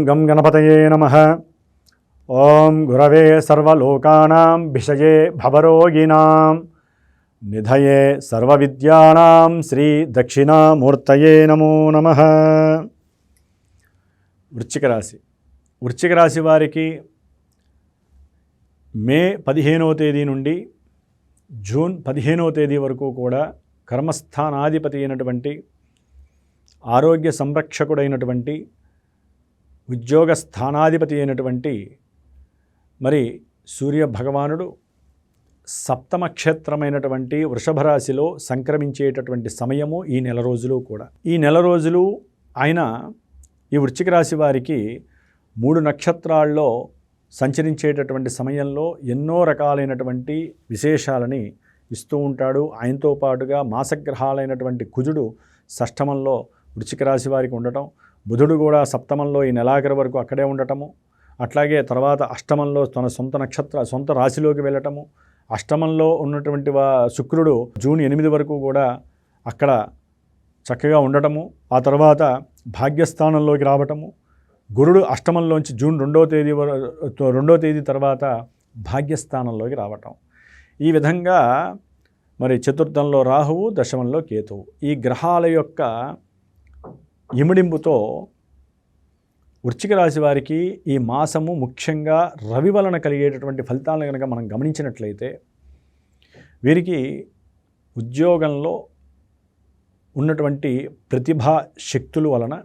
గం గణపతయే నమః. ఓం గురవే సర్వలోకానాం భిషజే భవరోగిణాం నిధయే సర్వవిద్యానాం శ్రీ దక్షిణామూర్తయే నమో నమః. వృశ్చిక రాశి. వృశ్చిక రాశి వారికి మే 15వ తేదీ నుండి జూన్ 15వ తేదీ వరకు కూడా కర్మస్థానాధిపతి అయినటువంటి, ఆరోగ్య సంరక్షకుడైనటువంటి, ఉద్యోగ స్థానాధిపతి అయినటువంటి మరి సూర్య భగవానుడు సప్తమ క్షేత్రమైనటువంటి వృషభ రాశిలో సంక్రమించేటటువంటి సమయము ఈ నెల రోజులు కూడా. ఈ నెల రోజులు ఆయన ఈ వృశ్చిక రాశి వారికి 3 నక్షత్రాల్లో సంచరించేటటువంటి సమయంలో ఎన్నో రకాలైనటువంటి విశేషాలని ఇస్తూ ఉంటాడు. ఆయనతో పాటుగా మాసగ్రహాలైనటువంటి కుజుడు షష్ఠమంలో వృశ్చిక రాశి వారికి ఉండటం, బుధుడు కూడా సప్తమంలో ఈ నెలాఖరు వరకు అక్కడే ఉండటము, అట్లాగే తర్వాత అష్టమంలో తన సొంత రాశిలోకి వెళ్ళటము, అష్టమంలో ఉన్నటువంటి శుక్రుడు జూన్ 8 వరకు కూడా అక్కడ చక్కగా ఉండటము, ఆ తర్వాత భాగ్యస్థానంలోకి రావటము, గురుడు అష్టమంలోంచి జూన్ 2వ తేదీ తర్వాత భాగ్యస్థానంలోకి రావటం. ఈ విధంగా మరి చతుర్థంలో రాహువు, దశమంలో కేతువు, ఈ గ్రహాల యొక్క ఇమిడింపుతో వృశ్చిక రాశి వారికి ఈ మాసము ముఖ్యంగా రవి వలన కలిగేటటువంటి ఫలితాలను కనుక మనం గమనించినట్లయితే, వీరికి ఉద్యోగంలో ఉన్నటువంటి ప్రతిభా శక్తుల వలన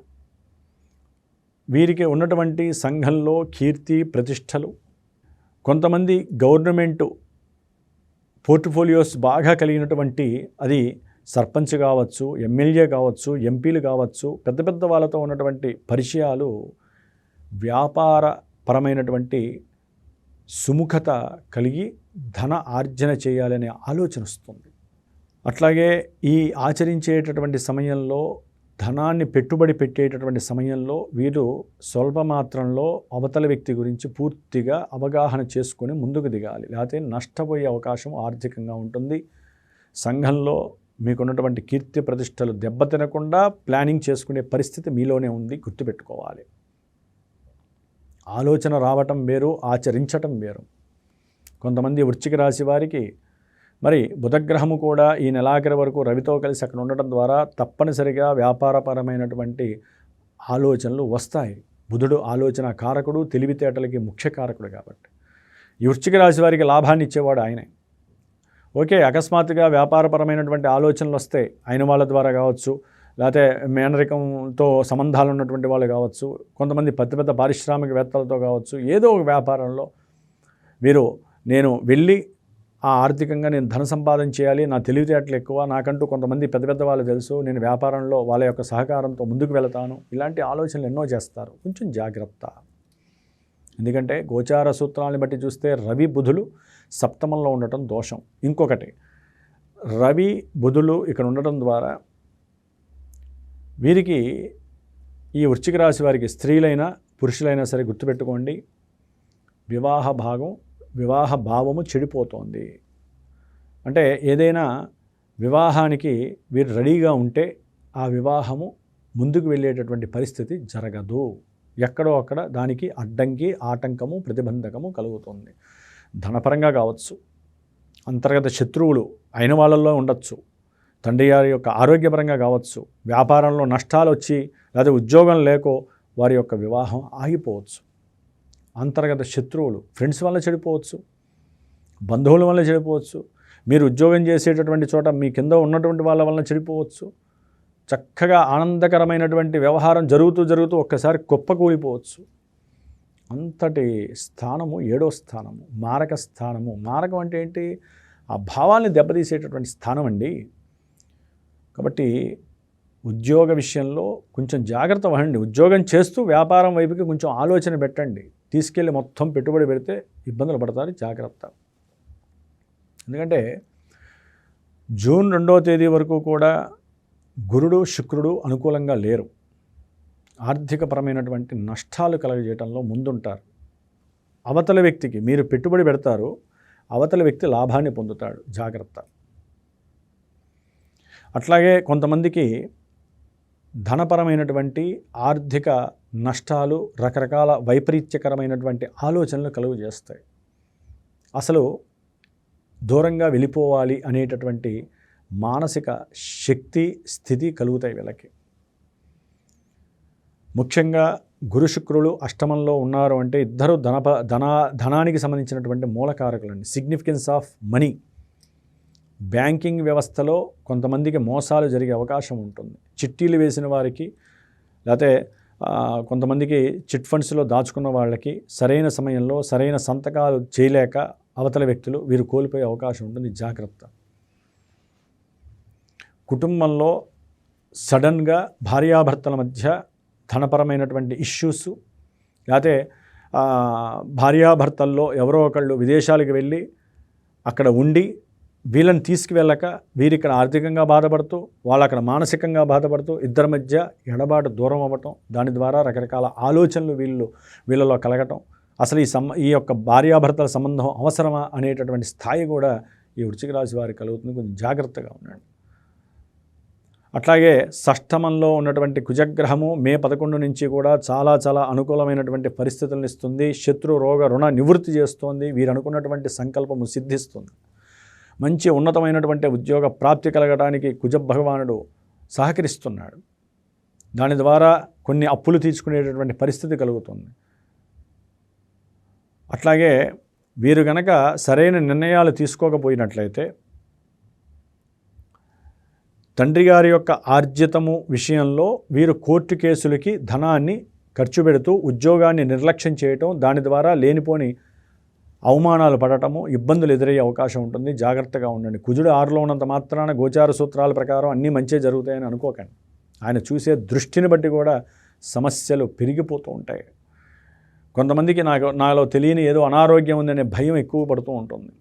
వీరికి ఉన్నటువంటి సంఘంలో కీర్తి ప్రతిష్టలు, కొంతమంది గవర్నమెంటు పోర్ట్ఫోలియోస్ బాగా కలిగినటువంటి, అది సర్పంచ్ కావచ్చు, ఎమ్మెల్యే కావచ్చు, ఎంపీలు కావచ్చు, పెద్ద పెద్ద వాళ్ళతో ఉన్నటువంటి పరిచయాలు వ్యాపారపరమైనటువంటి సుముఖత కలిగి ధన ఆర్జన చేయాలనే ఆలోచన వస్తుంది. అట్లాగే ఈ ఆచరించేటటువంటి సమయంలో, ధనాన్ని పెట్టుబడి పెట్టేటటువంటి సమయంలో వీరు స్వల్పమాత్రంలో అవతల వ్యక్తి గురించి పూర్తిగా అవగాహన చేసుకొని ముందుకు దిగాలి, లేకపోతే నష్టపోయే అవకాశం ఆర్థికంగా ఉంటుంది. సంఘంలో మీకున్నటువంటి కీర్తి ప్రతిష్టలు దెబ్బతినకుండా ప్లానింగ్ చేసుకునే పరిస్థితి మీలోనే ఉంది, గుర్తుపెట్టుకోవాలి. ఆలోచన రావటం వేరు, ఆచరించటం వేరు. కొంతమంది వృశ్చిక రాశి వారికి మరి బుధగ్రహము కూడా ఈ నెలాఖరు వరకు రవితో కలిసి అక్కడ ఉండటం ద్వారా తప్పనిసరిగా వ్యాపారపరమైనటువంటి ఆలోచనలు వస్తాయి. బుధుడు ఆలోచన కారకుడు, తెలివితేటలకి ముఖ్య కారకుడు కాబట్టి ఈ వృశ్చిక రాశి వారికి లాభాన్ని ఇచ్చేవాడు ఆయనే. ఓకే, అకస్మాత్తుగా వ్యాపారపరమైనటువంటి ఆలోచనలు వస్తాయి, అయిన వాళ్ళ ద్వారా కావచ్చు, లేకపోతే మేనరికంతో సంబంధాలు ఉన్నటువంటి వాళ్ళు కావచ్చు, కొంతమంది పెద్ద పెద్ద పారిశ్రామికవేత్తలతో కావచ్చు, ఏదో ఒక వ్యాపారంలో వీరు నేను వెళ్ళి ఆర్థికంగా నేను ధన సంపాదన చేయాలి, నా తెలివితేటలు ఎక్కువ, నాకంటూ కొంతమంది పెద్ద పెద్ద వాళ్ళు తెలుసు, నేను వ్యాపారంలో వాళ్ళ యొక్క సహకారంతో ముందుకు వెళతాను, ఇలాంటి ఆలోచనలు ఎన్నో చేస్తారు. కొంచెం జాగ్రత్త. ఎందుకంటే గోచార సూత్రాలను బట్టి చూస్తే రవి బుధులు సప్తమంలో ఉండటం దోషం. ఇంకొకటి, రవి బుధులు ఇక్కడ ఉండటం ద్వారా వీరికి ఈ వృశ్చిక రాశి వారికి స్త్రీలైనా పురుషులైనా సరే గుర్తుపెట్టుకోండి, వివాహ భావము చెడిపోతోంది. అంటే ఏదైనా వివాహానికి వీరు రెడీగా ఉంటే ఆ వివాహము ముందుకు వెళ్ళేటటువంటి పరిస్థితి జరగదు. ఎక్కడో అక్కడ దానికి అడ్డంకి, ఆటంకము, ప్రతిబంధకము కలుగుతుంది. ధనపరంగా కావచ్చు, అంతర్గత శత్రువులు అయిన వాళ్ళల్లో ఉండొచ్చు, తండ్రి గారి యొక్క ఆరోగ్యపరంగా కావచ్చు, వ్యాపారంలో నష్టాలు వచ్చి లేదా ఉద్యోగం లేకో వారి యొక్క వివాహం ఆగిపోవచ్చు. అంతర్గత శత్రువులు ఫ్రెండ్స్ వల్ల చెడిపోవచ్చు, బంధువుల వల్ల చెడిపోవచ్చు, మీరు ఉద్యోగం చేసేటటువంటి చోట మీ కింద ఉన్నటువంటి వాళ్ళ వల్ల చెడిపోవచ్చు. చక్కగా ఆనందకరమైనటువంటి వ్యవహారం జరుగుతూ ఒక్కసారి కుప్పకూలిపోవచ్చు. అంతటి స్థానము 7వ స్థానము, మారక స్థానము. మారకం అంటే ఏంటి? ఆ భావాల్ని దెబ్బతీసేటటువంటి స్థానం అండి. కాబట్టి ఉద్యోగ విషయంలో కొంచెం జాగ్రత్త వహండి. ఉద్యోగం చేస్తూ వ్యాపారం వైపుకి కొంచెం ఆలోచన పెట్టండి. తీసుకెళ్ళి మొత్తం పెట్టుబడి పెడితే ఇబ్బందులు పడతారు, జాగ్రత్త. ఎందుకంటే జూన్ 2వ తేదీ వరకు కూడా గురుడు, శుక్రుడు అనుకూలంగా లేరు. ఆర్థికపరమైనటువంటి నష్టాలు కలగజేయడంలో ముందుంటారు. అవతల వ్యక్తికి మీరు పెట్టుబడి పెడతారు, అవతల వ్యక్తి లాభాన్ని పొందుతాడు, జాగ్రత్త. అట్లాగే కొంతమందికి ధనపరమైనటువంటి ఆర్థిక నష్టాలు, రకరకాల వైపరీత్యకరమైనటువంటి ఆలోచనలు కలుగు చేస్తాయి. అసలు దూరంగా వెళ్ళిపోవాలి అనేటటువంటి మానసిక శక్తి, స్థితి కలుగుతాయి వీళ్ళకి. ముఖ్యంగా గురు శుక్రులు అష్టమంలో ఉన్నారు అంటే ఇద్దరు ధనానికి సంబంధించినటువంటి మూలకారకులండి. Significance of money. బ్యాంకింగ్ వ్యవస్థలో కొంతమందికి మోసాలు జరిగే అవకాశం ఉంటుంది. చిట్టీలు వేసిన వారికి, లేకపోతే కొంతమందికి చిట్ ఫండ్స్లో దాచుకున్న వాళ్ళకి సరైన సమయంలో సరైన సంతకాలు చేయలేక అవతల వ్యక్తులు వీరు కోల్పోయే అవకాశం ఉంటుంది. జాగ్రత్త. కుటుంబంలో సడన్గా భార్యాభర్తల మధ్య ధనపరమైనటువంటి ఇష్యూస్, లేకపోతే భార్యాభర్తల్లో ఎవరో ఒకళ్ళు విదేశాలకు వెళ్ళి అక్కడ ఉండి వీళ్ళని తీసుకువెళ్ళక వీరిక్కడ ఆర్థికంగా బాధపడుతూ, వాళ్ళు అక్కడ మానసికంగా బాధపడుతూ, ఇద్దరి మధ్య ఎడబాటు దూరం అవ్వటం, దాని ద్వారా రకరకాల ఆలోచనలు వీళ్ళలో కలగటం, అసలు ఈ యొక్క భార్యాభర్తల సంబంధం అవసరమా అనేటటువంటి స్థాయి కూడా ఈ వృశ్చిక రాశి వారికి కలుగుతుంది. కొంచెం జాగ్రత్తగా ఉండండి. అట్లాగే షష్టమంలో ఉన్నటువంటి కుజగ్రహము మే 11 నుంచి కూడా చాలా చాలా అనుకూలమైనటువంటి పరిస్థితులను ఇస్తుంది. శత్రు రోగ రుణ నివృత్తి చేస్తోంది. వీరు అనుకున్నటువంటి సంకల్పము సిద్ధిస్తుంది. మంచి ఉన్నతమైనటువంటి ఉద్యోగ ప్రాప్తి కలగడానికి కుజ భగవానుడు సహకరిస్తున్నాడు. దాని ద్వారా కొన్ని అప్పులు తీర్చుకునేటటువంటి పరిస్థితి కలుగుతుంది. అట్లాగే వీరు గనక సరైన నిర్ణయాలు తీసుకోకపోయినట్లయితే తండ్రి గారి యొక్క ఆర్జితము విషయంలో వీరు కోర్టు కేసులకి ధనాన్ని ఖర్చు పెడుతూ ఉద్యోగాన్ని నిర్లక్ష్యం చేయటం, దాని ద్వారా లేనిపోని అవమానాలు పడటము, ఇబ్బందులు ఎదురయ్యే అవకాశం ఉంటుంది. జాగ్రత్తగా ఉండండి. కుజుడు 6లో ఉన్నంత మాత్రాన గోచార సూత్రాల ప్రకారం అన్నీ మంచి జరుగుతాయని అనుకోకండి. ఆయన చూసే దృష్టిని బట్టి కూడా సమస్యలు పెరిగిపోతూ ఉంటాయి. కొంతమందికి నాలో తెలియని ఏదో అనారోగ్యం ఉందనే భయం ఎక్కువ పడుతూ ఉంటుంది.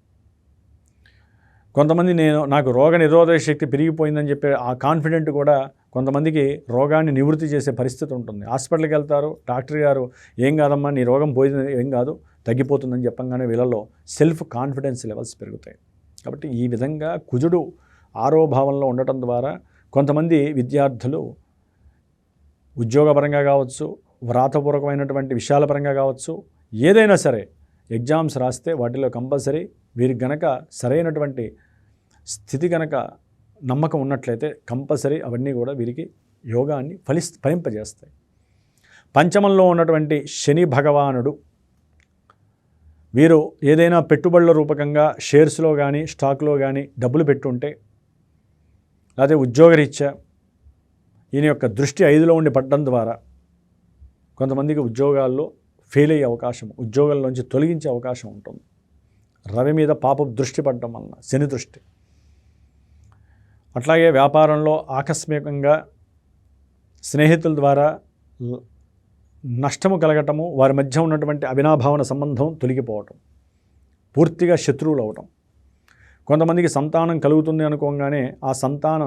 కొంతమంది నాకు రోగ నిరోధక శక్తి పెరిగిపోయిందని చెప్పే ఆ కాన్ఫిడెంట్ కూడా కొంతమందికి రోగాన్ని నివృత్తి చేసే పరిస్థితి ఉంటుంది. హాస్పిటల్కి వెళ్తారు, డాక్టర్ గారు ఏం కాదమ్మా నీ రోగం పోయింది, ఏం కాదు, తగ్గిపోతుందని చెప్పంగానే వీళ్ళలో సెల్ఫ్ కాన్ఫిడెన్స్ లెవెల్స్ పెరుగుతాయి. కాబట్టి ఈ విధంగా కుజుడు 6వ భావంలో ఉండటం ద్వారా కొంతమంది విద్యార్థులు ఉద్యోగపరంగా కావచ్చు, వ్రాతపూర్వకమైనటువంటి విషయాల పరంగా కావచ్చు, ఏదైనా సరే ఎగ్జామ్స్ రాస్తే వాటిలో కంపల్సరీ వీరికి గనక సరైనటువంటి స్థితి గనక నమ్మకం ఉన్నట్లయితే కంపల్సరీ అవన్నీ కూడా వీరికి యోగాన్ని ఫలింపజేస్తాయి. పంచమంలో ఉన్నటువంటి శని భగవానుడు వీరు ఏదైనా పెట్టుబడుల రూపకంగా షేర్స్లో కానీ స్టాక్లో కానీ డబ్బులు పెట్టుంటే, లేకపోతే ఉద్యోగరీత్యా ఈయన యొక్క దృష్టి 5లో ఉండి పడడం ద్వారా కొంతమందికి ఉద్యోగాల్లో ఫెయిల్ అయ్యే అవకాశం, ఉద్యోగాల్లోంచి తొలగించే అవకాశం ఉంటుంది. రవి మీద పాపపు దృష్టి పడడం వలన, శని దృష్టి. అట్లాగే వ్యాపారంలో ఆకస్మికంగా స్నేహితుల ద్వారా నష్టము కలగటము, వారి మధ్య ఉన్నటువంటి అవినాభావన సంబంధం తొలగిపోవటం, పూర్తిగా శత్రువులు అవటం. కొంతమందికి సంతానం కలుగుతుంది అనుకోగానే ఆ సంతాన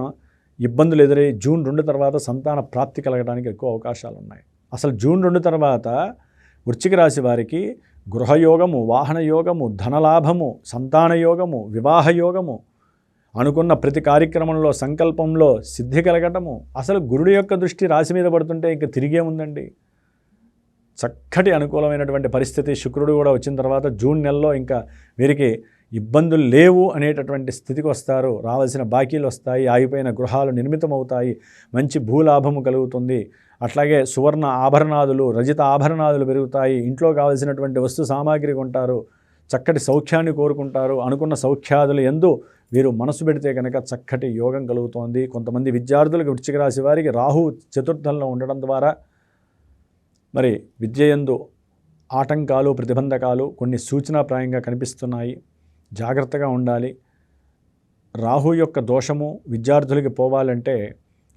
ఇబ్బందులు ఎదురై జూన్ 2 తర్వాత సంతాన ప్రాప్తి కలగడానికి ఎక్కువ అవకాశాలు ఉన్నాయి. అసలు జూన్ 2 తర్వాత వృశ్చిక రాశి వారికి గృహయోగము, వాహన యోగము, ధనలాభము, సంతాన యోగము, వివాహ యోగము, అనుకున్న ప్రతి కార్యక్రమంలో సంకల్పంలో సిద్ధి కలగటము. అసలు గురుడి యొక్క దృష్టి రాశి మీద పడుతుంటే ఇంక తిరిగే ఉందండి. చక్కటి అనుకూలమైనటువంటి పరిస్థితి. శుక్రుడు కూడా వచ్చిన తర్వాత జూన్ నెలలో ఇంకా వీరికి ఇబ్బందులు లేవు అనేటటువంటి స్థితికి వస్తారు. రావాల్సిన బాకీలు వస్తాయి, ఆగిపోయిన గృహాలు నిర్మితమవుతాయి, మంచి భూలాభము కలుగుతుంది. అట్లాగే సువర్ణ ఆభరణాదులు, రజిత ఆభరణాదులు పెరుగుతాయి, ఇంట్లో కావలసినటువంటి వస్తు సామాగ్రి కొంటారు, చక్కటి సౌఖ్యాన్ని కోరుకుంటారు. అనుకున్న సౌఖ్యాదులు యందు వీరు మనసు పెడితే కనుక చక్కటి యోగం కలుగుతోంది. కొంతమంది విద్యార్థులకు వృశ్చిక రాశి వారికి రాహు చతుర్థంలో ఉండడం ద్వారా మరి విద్య యందు ఆటంకాలు, ప్రతిబంధకాలు కొన్ని సూచనాప్రాయంగా కనిపిస్తున్నాయి. జాగ్రత్తగా ఉండాలి. రాహు యొక్క దోషము విద్యార్థులకి పోవాలంటే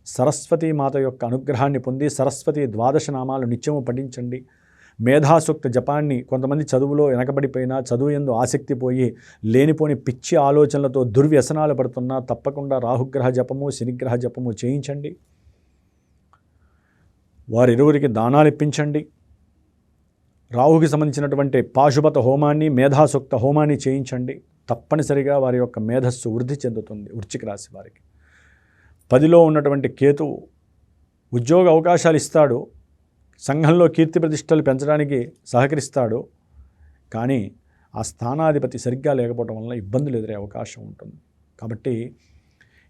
సరస్వతీ మాత యొక్క అనుగ్రహాన్ని పొంది సరస్వతి 12 నామాలు నిత్యము పఠించండి. మేధాసూక్త జపాన్ని, కొంతమంది చదువులో వెనకబడిపోయినా, చదువు యందు ఆసక్తి పోయి లేనిపోని పిచ్చి ఆలోచనలతో దుర్వ్యసనాలు పడుతున్నా తప్పకుండా రాహుగ్రహ జపము, శనిగ్రహ జపము చేయించండి. వారిరువురికి దానాలు ఇప్పించండి. రాహుకి సంబంధించినటువంటి పాశుపత హోమాన్ని, మేధాసూక్త హోమాన్ని చేయించండి. తప్పనిసరిగా వారి యొక్క మేధస్సు వృద్ధి చెందుతుంది. వృశ్చిక రాశి వారికి 10లో ఉన్నటువంటి కేతువు ఉద్యోగ అవకాశాలు ఇస్తాడు, సంఘంలో కీర్తి ప్రతిష్టలు పెంచడానికి సహకరిస్తాడు. కానీ ఆ స్థానాధిపతి సరిగ్గా లేకపోవడం వల్ల ఇబ్బందులు ఎదురే అవకాశం ఉంటుంది. కాబట్టి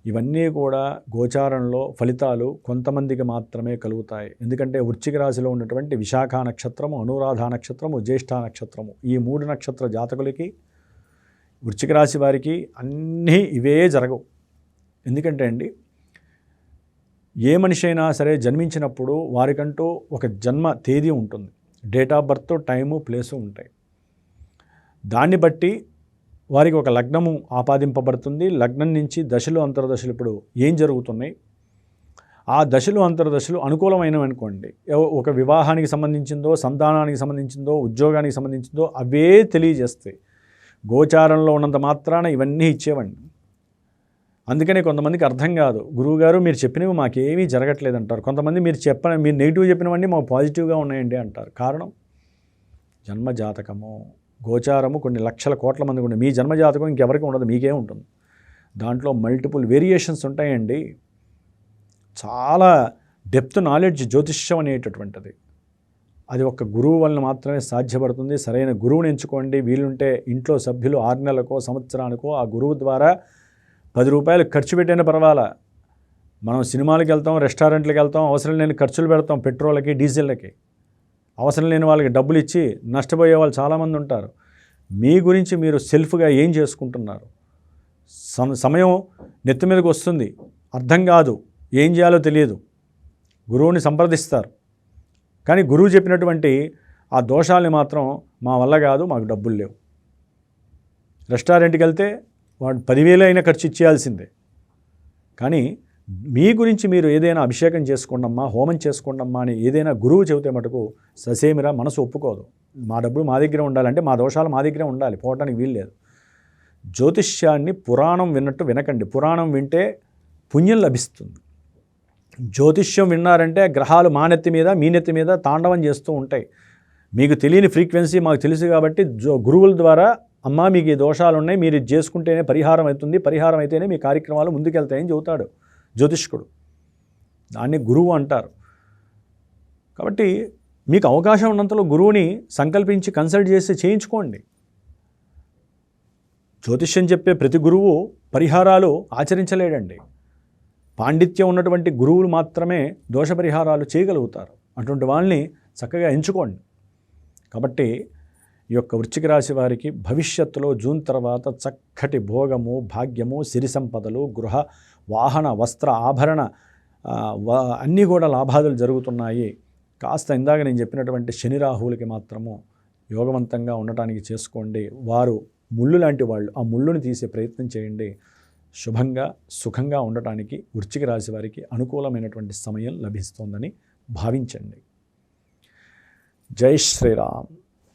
ఇవన్నీ కూడా గోచారంలో ఫలితాలు కొంతమందికి మాత్రమే కలుగుతాయి. ఎందుకంటే వృశ్చిక రాశిలో ఉన్నటువంటి విశాఖ నక్షత్రము, అనురాధ నక్షత్రము, జ్యేష్ఠ నక్షత్రము, ఈ 3 నక్షత్ర జాతకులకి, వృశ్చిక రాశి వారికి అన్నీ ఇవే జరగవు. ఎందుకంటే అండి, ఏ మనిషి అయినా సరే జన్మించినప్పుడు వారికంటూ ఒక జన్మ తేదీ ఉంటుంది. Date of birth, time, place ఉంటాయి. దాన్ని బట్టి వారికి ఒక లగ్నము ఆపాదింపబడుతుంది. లగ్నం నుంచి దశలు అంతర్దశలు ఇప్పుడు ఏం జరుగుతున్నాయి, ఆ దశలు అంతర్దశలు అనుకూలమైనవి అనుకోండి, ఒక వివాహానికి సంబంధించిందో, సంతానానికి సంబంధించిందో, ఉద్యోగానికి సంబంధించిందో అవే తెలియజేస్తాయి. గోచారంలో ఉన్నంత మాత్రాన ఇవన్నీ ఇచ్చేవండి. అందుకనే కొంతమందికి అర్థం కాదు, గురువుగారు మీరు చెప్పినవి మాకేమీ జరగట్లేదు అంటారు. కొంతమంది మీరు నెగిటివ్ చెప్పినవన్నీ మాకు పాజిటివ్గా ఉన్నాయండి అంటారు. కారణం జన్మజాతకము, గోచారము కొన్ని లక్షల కోట్ల మందికి ఉంటుంది. మీ జన్మజాతకం ఇంకెవరికి ఉండదు, మీకే ఉంటుంది. దాంట్లో మల్టిపుల్ వేరియేషన్స్ ఉంటాయండి. చాలా డెప్త్ నాలెడ్జ్ జ్యోతిష్యం అనేటటువంటిది, అది ఒక గురువు వలన మాత్రమే సాధ్యపడుతుంది. సరైన గురువుని ఎంచుకోండి. వీలుంటే ఇంట్లో సభ్యులు 6 నెలలకో సంవత్సరానికో ఆ గురువు ద్వారా 10 రూపాయలు ఖర్చు పెట్టినా పర్వాలా. మనం సినిమాలకు వెళ్తాం, రెస్టారెంట్లకు వెళ్తాం, అవసరం లేని ఖర్చులు పెడతాం, పెట్రోల్కి, డీజిల్కి. అవసరం లేని వాళ్ళకి డబ్బులు ఇచ్చి నష్టపోయే వాళ్ళు చాలామంది ఉంటారు. మీ గురించి మీరు సెల్ఫ్గా ఏం చేసుకుంటున్నారు? సమయం నెత్తి మీదకి వస్తుంది, అర్థం కాదు, ఏం చేయాలో తెలియదు, గురువుని సంప్రదిస్తారు. కానీ గురువు చెప్పినటువంటి ఆ దోషాలని మాత్రం మా వల్ల కాదు, మాకు డబ్బులు లేవు. రెస్టారెంట్కి వెళ్తే వాడు 10,000 అయినా ఖర్చు ఇచ్చేయాల్సిందే. కానీ మీ గురించి మీరు ఏదైనా అభిషేకం చేసుకోండమ్మా, హోమం చేసుకోండమ్మా అని ఏదైనా గురువు చెబితే మటుకు ససేమిరా మనసు ఒప్పుకోదు. మా డబ్బులు మా దగ్గర ఉండాలంటే మా దోషాలు మా దగ్గరే ఉండాలి, పోవటానికి వీల్లేదు. జ్యోతిష్యాన్ని పురాణం విన్నట్టు వినకండి. పురాణం వింటే పుణ్యం లభిస్తుంది. జ్యోతిష్యం విన్నారంటే గ్రహాలు మా నెత్తి మీద, మీ నెత్తి మీద తాండవం చేస్తూ ఉంటాయి. మీకు తెలియని ఫ్రీక్వెన్సీ మాకు తెలుసు కాబట్టి గురువుల ద్వారా అమ్మా మీకు ఈ దోషాలు ఉన్నాయి, మీరు ఇది చేసుకుంటేనే పరిహారం అవుతుంది, పరిహారం అయితేనే మీ కార్యక్రమాలు ముందుకెళ్తాయని చెబుతాడు జ్యోతిష్కుడు. దాన్ని గురువు అంటారు. కాబట్టి మీకు అవకాశం ఉన్నంతలో గురువుని సంకల్పించి కన్సల్ట్ చేసి చేయించుకోండి. జ్యోతిష్యం చెప్పే ప్రతి గురువు పరిహారాలు ఆచరించలేడండి. పాండిత్యం ఉన్నటువంటి గురువులు మాత్రమే దోష పరిహారాలు చేయగలుగుతారు. అటువంటి వాళ్ళని చక్కగా ఎంచుకోండి. కాబట్టి ఈ యొక్క వృశ్చిక రాశి వారికి భవిష్యత్తులో జూన్ తర్వాత చక్కటి భోగము, భాగ్యము, సిరి సంపదలు, గృహ, వాహన, వస్త్ర, ఆభరణ అన్నీ కూడా లాభాలు జరుగుతున్నాయి. కాస్త ఇందాక నేను చెప్పినటువంటి శని రాహువులకి మాత్రము యోగవంతంగా ఉండటానికి చేసుకోండి. వారు ముళ్ళు లాంటి వాళ్ళు, ఆ ముళ్ళుని తీసే ప్రయత్నం చేయండి. శుభంగా సుఖంగా ఉండటానికి వృశ్చిక రాశి వారికి అనుకూలమైనటువంటి సమయం లభిస్తోందని భావించండి. జై శ్రీరామ్.